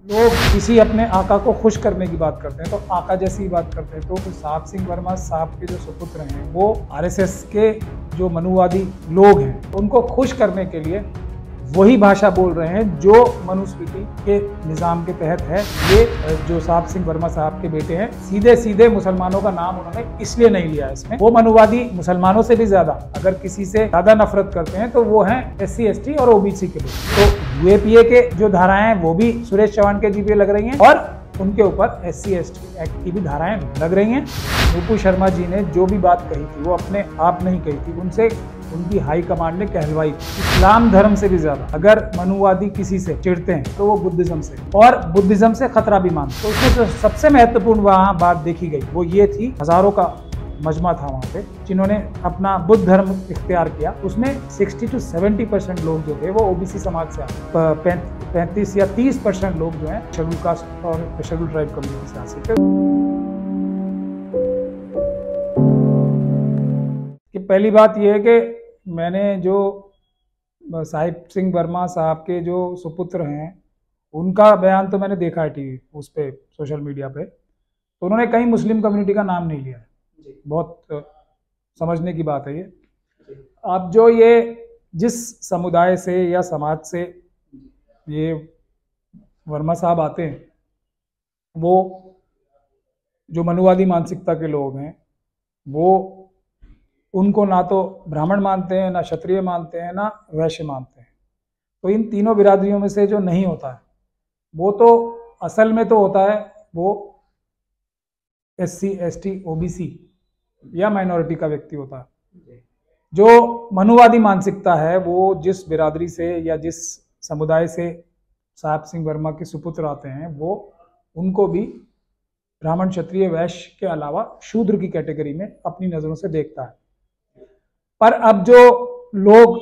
लोग किसी अपने आका को खुश करने की बात करते हैं तो आका जैसी ही बात करते हैं। तो साहब सिंह वर्मा साहब के जो सुपुत्र हैं वो आरएसएस के जो मनुवादी लोग हैं उनको खुश करने के लिए वही भाषा बोल रहे हैं जो मनुस्मृति के निज़ाम के तहत है। ये जो साहब सिंह वर्मा साहब के बेटे हैं सीधे सीधे मुसलमानों का नाम उन्होंने इसलिए नहीं लिया इसमें। वो मनुवादी मुसलमानों से भी ज्यादा अगर किसी से ज्यादा नफरत करते हैं तो वो हैं SC ST और OBC के लोग। तो UAPA के जो धाराएं हैं वो भी सुरेश चौहान के जी पे लग रही हैं और उनके ऊपर SC ST एक्ट की भी धाराएं लग रही हैं। नुपुर शर्मा जी ने जो भी बात कही थी वो अपने आप नहीं कही थी, उनसे उनकी हाई कमांड ने कहलवाई। इस्लाम धर्म से भी ज्यादा अगर मनुवादी किसी से चिढ़ते हैं तो वो बुद्धिज्म से, और बुद्धिज्म से खतरा भी मानते। तो उसमें जो सबसे महत्वपूर्ण वहाँ बात देखी गई वो ये थी, हजारों का मजमा था वहाँ पे जिन्होंने अपना बुद्ध धर्म इख्तियार किया। उसमें 60 to 70% लोग जो थे वो OBC समाज से आए, 35 या 30% लोग जो हैं शेड्यूल कास्ट और शेड्यूल ट्राइब कम्युनिटी से हासिल थे। कि पहली बात यह है कि मैंने जो साहिब सिंह वर्मा साहब के जो सुपुत्र हैं उनका बयान तो मैंने देखा है टीवी उस पे सोशल मीडिया पे, तो उन्होंने कहीं मुस्लिम कम्युनिटी का नाम नहीं लिया है। बहुत समझने की बात है ये। अब जो ये जिस समुदाय से या समाज से ये वर्मा साहब आते हैं वो जो मनुवादी मानसिकता के लोग हैं वो उनको ना तो ब्राह्मण मानते हैं, ना क्षत्रिय मानते हैं, ना वैश्य मानते हैं। तो इन तीनों बिरादरियों में से जो नहीं होता है वो तो असल में तो होता है वो SC ST OBC या माइनॉरिटी का व्यक्ति होता है। जो मनुवादी मानसिकता है वो जिस बिरादरी से या जिस समुदाय से साहब सिंह वर्मा के सुपुत्र आते हैं वो उनको भी ब्राह्मण क्षत्रिय वैश्य के अलावा शूद्र की कैटेगरी में अपनी नजरों से देखता है। पर अब जो लोग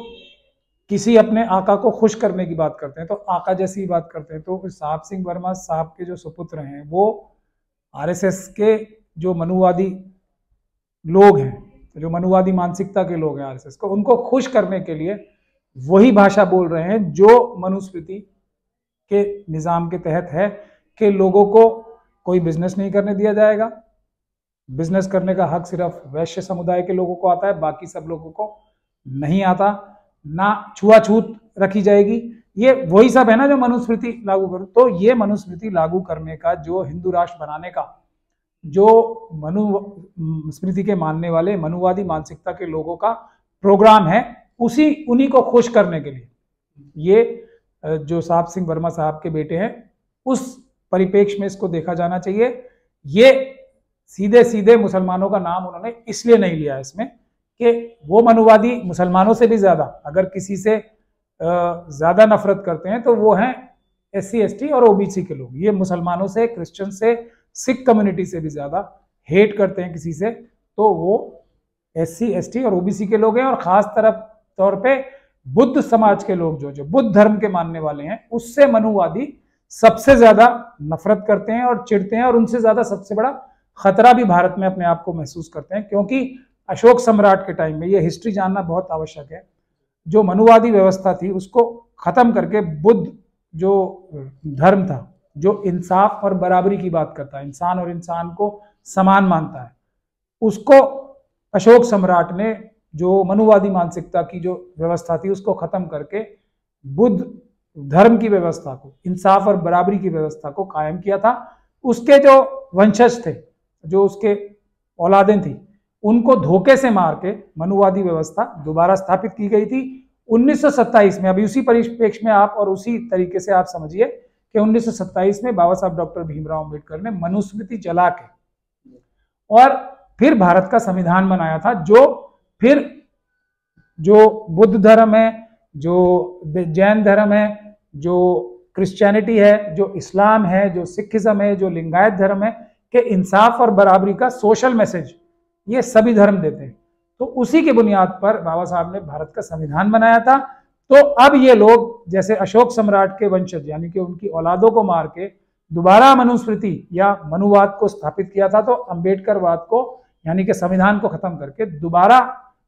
किसी अपने आका को खुश करने की बात करते हैं तो आका जैसी ही बात करते हैं। तो साहब सिंह वर्मा साहब के जो सुपुत्र हैं वो RSS के जो मनुवादी लोग हैं, जो मनुवादी मानसिकता के लोग हैं RSS को, उनको खुश करने के लिए वही भाषा बोल रहे हैं जो मनुस्मृति के निज़ाम के तहत है कि लोगों को कोई बिजनेस नहीं करने दिया जाएगा। बिजनेस करने का हक सिर्फ वैश्य समुदाय के लोगों को आता है, बाकी सब लोगों को नहीं आता। ना छुआछूत रखी जाएगी। ये वही सब है ना जो मनुस्मृति लागू कर। तो ये मनुस्मृति लागू करने का जो हिंदू राष्ट्र बनाने का जो मनुस्मृति के मानने वाले मनुवादी मानसिकता के लोगों का प्रोग्राम है, उन्हीं को खुश करने के लिए ये जो साहब सिंह वर्मा साहब के बेटे हैं उस परिप्रेक्ष्य में इसको देखा जाना चाहिए। ये सीधे सीधे मुसलमानों का नाम उन्होंने इसलिए नहीं लिया इसमें कि वो मनुवादी मुसलमानों से भी ज्यादा अगर किसी से ज्यादा नफरत करते हैं तो वो हैं SC ST और OBC के लोग। ये मुसलमानों से, क्रिश्चियन से, सिख कम्युनिटी से भी ज्यादा हेट करते हैं किसी से तो वो SC ST और OBC के लोग हैं। और खास तौर पे बुद्ध समाज के लोग जो बुद्ध धर्म के मानने वाले हैं उससे मनुवादी सबसे ज्यादा नफरत करते हैं और चिढ़ते हैं, और उनसे ज्यादा सबसे बड़ा खतरा भी भारत में अपने आप को महसूस करते हैं। क्योंकि अशोक सम्राट के टाइम में, ये हिस्ट्री जानना बहुत आवश्यक है, जो मनुवादी व्यवस्था थी उसको खत्म करके बुद्ध जो धर्म था जो इंसाफ और बराबरी की बात करता है, इंसान और इंसान को समान मानता है, उसको अशोक सम्राट ने जो मनुवादी मानसिकता की जो व्यवस्था थी उसको खत्म करके बुद्ध धर्म की व्यवस्था को, इंसाफ और बराबरी की व्यवस्था को कायम किया था। उसके जो वंशज थे, जो उसके औलादें थी, उनको धोखे से मार के मनुवादी व्यवस्था दोबारा स्थापित की गई थी 1927 में। अभी उसी परिप्रेक्ष्य में आप और उसी तरीके से आप समझिए कि 1927 में बाबा साहब डॉक्टर भीमराव अम्बेडकर ने मनुस्मृति जला के और फिर भारत का संविधान बनाया था, जो फिर जो बुद्ध धर्म है, जो जैन धर्म है, जो क्रिश्चियनिटी है, जो इस्लाम है, जो सिखिज्म है, जो लिंगायत धर्म है, कि इंसाफ और बराबरी का सोशल मैसेज ये सभी धर्म देते हैं। तो उसी के बुनियाद पर बाबा साहब ने भारत का संविधान बनाया था। तो अब ये लोग जैसे अशोक सम्राट के वंशज यानी कि उनकी औलादों को मार के दोबारा मनुस्मृति या मनुवाद को स्थापित किया था, तो अम्बेडकरवाद को यानी कि संविधान को खत्म करके दोबारा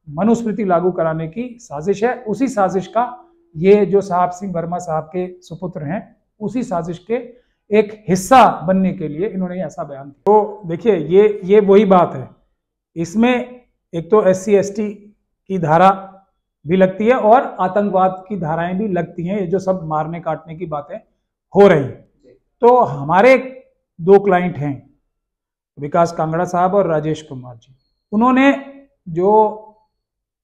मनुस्मृति लागू कराने की साजिश है। उसी साजिश का ये जो साहब सिंह वर्मा साहब के सुपुत्र हैं, उसी साजिश के एक हिस्सा बनने के लिए इन्होंने ऐसा बयान दिया। तो देखिए ये वही बात है, इसमें एक तो SC ST की धारा भी लगती है और आतंकवाद की धाराएं भी लगती हैं, ये जो सब मारने काटने की बातें हो रही। तो हमारे 2 क्लाइंट हैं, विकास कांगड़ा साहब और राजेश कुमार जी, उन्होंने जो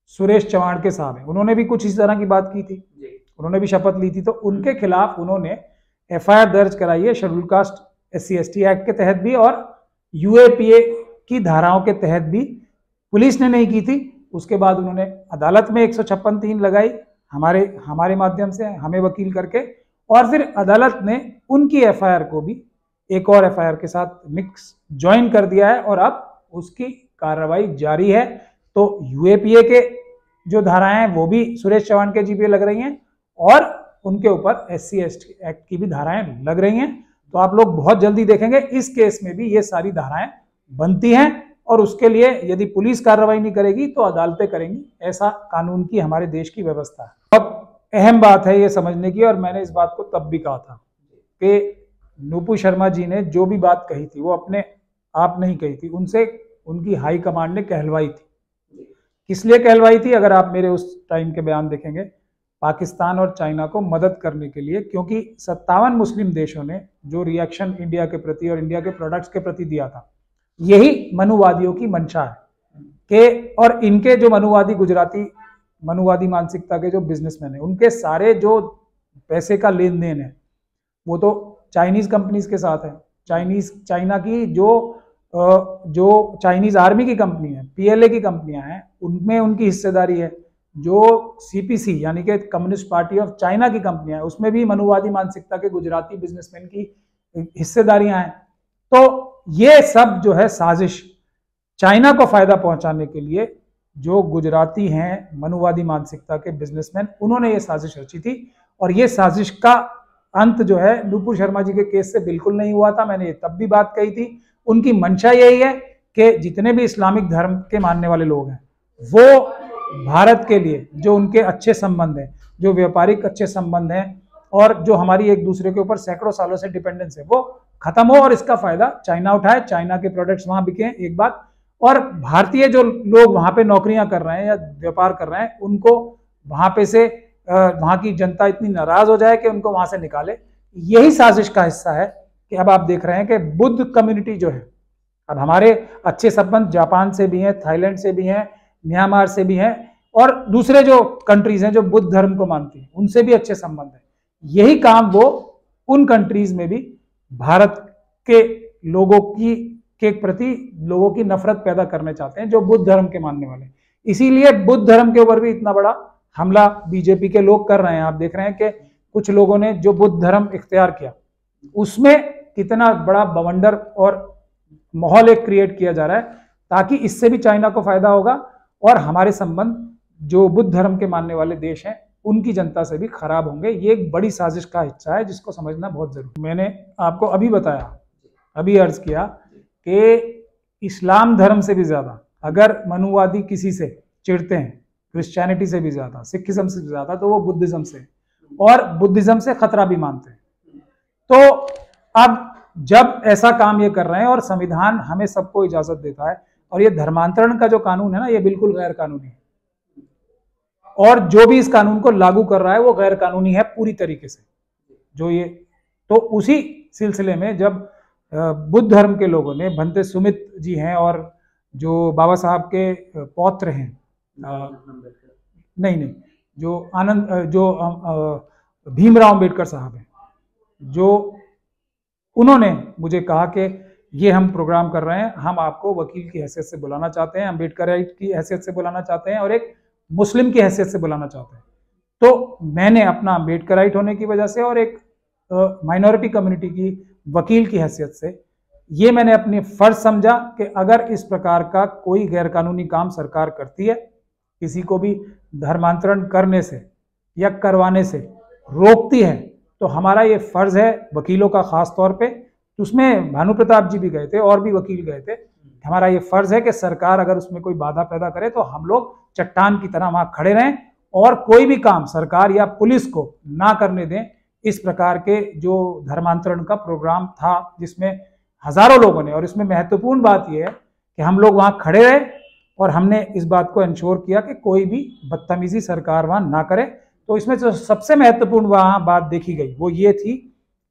सुरेश चव्हाण के साहब हैं, उन्होंने भी कुछ इस तरह की बात की थी, उन्होंने भी शपथ ली थी। तो उनके खिलाफ उन्होंने FIR दर्ज कराई है schedule caste SC ST act के तहत भी और UAPA की धाराओं के तहत भी। पुलिस ने नहीं की थी, उसके बाद उन्होंने अदालत में 156(3) लगाई हमारे माध्यम से, हमें वकील करके, और फिर अदालत ने उनकी FIR को भी एक और FIR के साथ मिक्स ज्वाइन कर दिया है और अब उसकी कार्रवाई जारी है। तो UAPA के जो धाराएं हैं वो भी सुरेश चव्हाण के GP लग रही हैं और उनके ऊपर SC ST एक्ट की भी धाराएं लग रही हैं। तो आप लोग बहुत जल्दी देखेंगे इस केस में भी ये सारी धाराएं बनती हैं और उसके लिए यदि पुलिस कार्रवाई नहीं करेगी तो अदालतें करेंगी। ऐसा कानून की हमारे देश की व्यवस्था है। बहुत अहम बात है ये समझने की, और मैंने इस बात को तब भी कहा था कि नुपुर शर्मा जी ने जो भी बात कही थी वो अपने आप नहीं कही थी, उनसे उनकी हाई कमांड ने कहलवाई थी। किस लिए कहलवाई थी? अगर आप मेरे उस टाइम के बयान देखेंगे, पाकिस्तान और चाइना को मदद करने के लिए, क्योंकि 57 मुस्लिम देशों ने जो रिएक्शन इंडिया के प्रति और इंडिया के प्रोडक्ट्स के प्रति दिया था, यही मनुवादियों की मंशा है कि, और इनके जो मनुवादी गुजराती मनुवादी मानसिकता के जो बिजनेसमैन हैं, उनके सारे जो पैसे का लेन देन है वो तो चाइनीज कंपनीज के साथ है। चाइना की जो चाइनीज आर्मी की कंपनी है, PLA की कंपनियां हैं, उनमें उनकी हिस्सेदारी है। जो CPC यानी कि कम्युनिस्ट पार्टी ऑफ चाइना की कंपनियां हैं, उसमें भी मनुवादी मानसिकता के गुजराती बिजनेसमैन की हिस्सेदारियां हैं। तो ये सब जो है साजिश, चाइना को फायदा पहुंचाने के लिए जो गुजराती हैं मनुवादी मानसिकता के बिजनेसमैन, उन्होंने ये साजिश रची थी। और ये साजिश का अंत जो है नुपुर शर्मा जी के केस से बिल्कुल नहीं हुआ था। मैंने ये तब भी बात कही थी। उनकी मंशा यही है कि जितने भी इस्लामिक धर्म के मानने वाले लोग हैं वो भारत के लिए जो उनके अच्छे संबंध हैं, जो व्यापारिक अच्छे संबंध हैं और जो हमारी एक दूसरे के ऊपर सैकड़ों सालों से डिपेंडेंस है, वो खत्म हो और इसका फायदा चाइना उठाए, चाइना के प्रोडक्ट्स वहां बिके, एक बात। और भारतीय जो लोग वहां पे नौकरियां कर रहे हैं या व्यापार कर रहे हैं, उनको वहां पे से वहां की जनता इतनी नाराज हो जाए कि उनको वहां से निकाले। यही साजिश का हिस्सा है कि अब आप देख रहे हैं कि बुद्ध कम्युनिटी जो है, अब हमारे अच्छे संबंध जापान से भी हैं, थाईलैंड से भी हैं, म्यांमार से भी हैं और दूसरे जो कंट्रीज हैं जो बुद्ध धर्म को मानती हैं उनसे भी अच्छे संबंध हैं। यही काम वो उन कंट्रीज में भी भारत के लोगों के प्रति लोगों की नफरत पैदा करने चाहते हैं जो बुद्ध धर्म के मानने वाले। इसीलिए बुद्ध धर्म के ऊपर भी इतना बड़ा हमला बीजेपी के लोग कर रहे हैं। आप देख रहे हैं कि कुछ लोगों ने जो बुद्ध धर्म इख्तियार किया, उसमें कितना बड़ा बवंडर और माहौल एक क्रिएट किया जा रहा है ताकि इससे भी चाइना को फायदा होगा और हमारे संबंध जो बुद्ध धर्म के मानने वाले देश हैं उनकी जनता से भी खराब होंगे। ये एक बड़ी साजिश का हिस्सा है जिसको समझना बहुत जरूरी। मैंने आपको अभी बताया, अभी अर्ज किया कि इस्लाम धर्म से भी ज्यादा अगर मनुवादी किसी से चिढ़ते हैं, क्रिश्चियनिटी से भी ज्यादा, सिखिज्म से भी ज्यादा, तो वो बुद्धिज्म से, और बुद्धिज्म से खतरा भी मानते हैं। तो अब जब ऐसा काम ये कर रहे हैं और संविधान हमें सबको इजाजत देता है, और ये धर्मांतरण का जो कानून है ना, ये बिल्कुल गैर कानूनी है और जो भी इस कानून को लागू कर रहा है वो गैर कानूनी है पूरी तरीके से। जो ये तो उसी सिलसिले में जब बुद्ध धर्म के लोगों ने, भंते सुमित जी हैं और जो बाबा साहब के पौत्र हैं, नहीं जो भीमराव अम्बेडकर साहब हैं, जो उन्होंने मुझे कहा कि ये हम प्रोग्राम कर रहे हैं, हम आपको वकील की हैसियत से बुलाना चाहते हैं, अम्बेडकराइट की हैसियत से बुलाना चाहते हैं और एक मुस्लिम की हैसियत से बुलाना चाहते हैं। तो मैंने अपना अम्बेडकराइट होने की वजह से और एक माइनॉरिटी कम्युनिटी की वकील की हैसियत से ये मैंने अपनी फर्ज समझा कि अगर इस प्रकार का कोई गैरकानूनी काम सरकार करती है, किसी को भी धर्मांतरण करने से या करवाने से रोकती है, तो हमारा ये फर्ज है वकीलों का खास तौर पे, उसमें भानु प्रताप जी भी गए थे और भी वकील गए थे, हमारा ये फर्ज है कि सरकार अगर उसमें कोई बाधा पैदा करे तो हम लोग चट्टान की तरह वहां खड़े रहें और कोई भी काम सरकार या पुलिस को ना करने दें इस प्रकार के जो धर्मांतरण का प्रोग्राम था, जिसमें हजारों लोगों ने, और इसमें महत्वपूर्ण बात यह है कि हम लोग वहां खड़े रहे और हमने इस बात को इंश्योर किया कि कोई भी बदतमीजी सरकार वहां ना करे। तो इसमें जो सबसे महत्वपूर्ण वहां बात देखी गई वो ये थी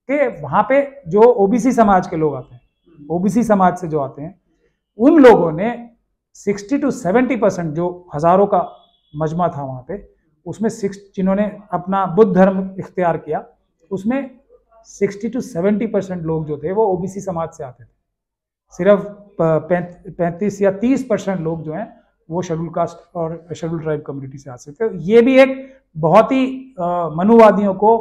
कि वहां पे जो ओबीसी समाज के लोग आते हैं, ओबीसी समाज से जो आते हैं, उन लोगों ने 60 to 70% जो हजारों का मजमा था वहां पे, उसमें जिन्होंने अपना बुद्ध धर्म इख्तियार किया, उसमें 60 to 70% लोग जो थे वो ओबीसी समाज से आते थे। सिर्फ 35 या 30% लोग जो हैं वो शेड्यूल कास्ट और शेड्यूल ट्राइब कम्युनिटी से आते थे। ये भी एक बहुत ही मनुवादियों को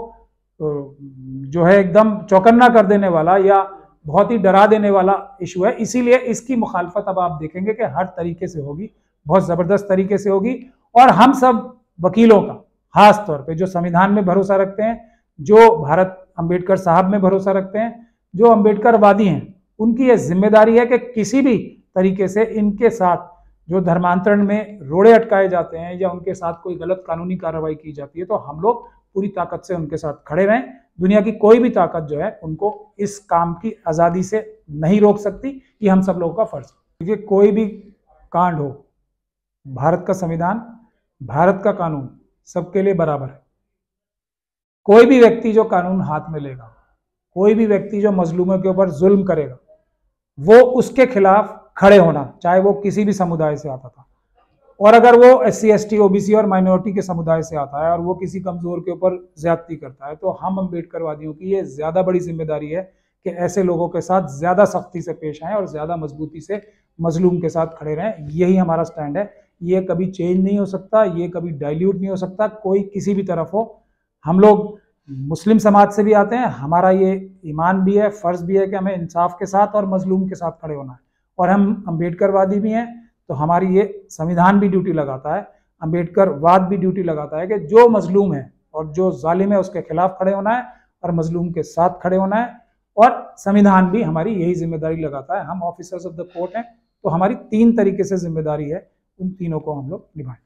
जो है एकदम चौकन्ना कर देने वाला या बहुत ही डरा देने वाला इशू है। इसीलिए इसकी मुखालफत अब आप देखेंगे कि हर तरीके से होगी, बहुत जबरदस्त तरीके से होगी। और हम सब वकीलों का खास तौर पे जो संविधान में भरोसा रखते हैं, जो भारत अंबेडकर साहब में भरोसा रखते हैं, जो अंबेडकरवादी हैं, उनकी यह जिम्मेदारी है कि किसी भी तरीके से इनके साथ जो धर्मांतरण में रोड़े अटकाए जाते हैं या उनके साथ कोई गलत कानूनी कार्रवाई की जाती है, तो हम लोग पूरी ताकत से उनके साथ खड़े रहें। दुनिया की कोई भी ताकत जो है उनको इस काम की आज़ादी से नहीं रोक सकती। ये हम सब लोगों का फर्ज है। क्योंकि कोई भी कांड हो, भारत का संविधान, भारत का कानून सबके लिए बराबर है। कोई भी व्यक्ति जो कानून हाथ में लेगा, कोई भी व्यक्ति जो मजलूमों के ऊपर जुल्म करेगा, वो उसके खिलाफ खड़े होना, चाहे वो किसी भी समुदाय से आता था। और अगर वो SC ST OBC और माइनॉरिटी के समुदाय से आता है और वो किसी कमजोर के ऊपर ज्यादती करता है, तो हम अम्बेडकरवादियों की ये ज्यादा बड़ी जिम्मेदारी है कि ऐसे लोगों के साथ ज्यादा सख्ती से पेश आएं और ज्यादा मजबूती से मजलूम के साथ खड़े रहें। यही हमारा स्टैंड है। ये कभी चेंज नहीं हो सकता, ये कभी डाइल्यूट नहीं हो सकता, कोई किसी भी तरफ हो। हम लोग मुस्लिम समाज से भी आते हैं, हमारा ये ईमान भी है, फर्ज भी है कि हमें इंसाफ के साथ और मजलूम के साथ खड़े होना है। और हम अम्बेडकरवादी भी हैं, तो हमारी ये संविधान भी ड्यूटी लगाता है, अम्बेडकरवाद भी ड्यूटी लगाता है कि जो मजलूम है और जो जालिम है उसके खिलाफ खड़े होना है और मजलूम के साथ खड़े होना है। और संविधान भी हमारी यही जिम्मेदारी लगाता है। हम ऑफिसर्स ऑफ द कोर्ट हैं, तो हमारी 3 तरीके से जिम्मेदारी है, उन तीनों को हम लोग निभाएं।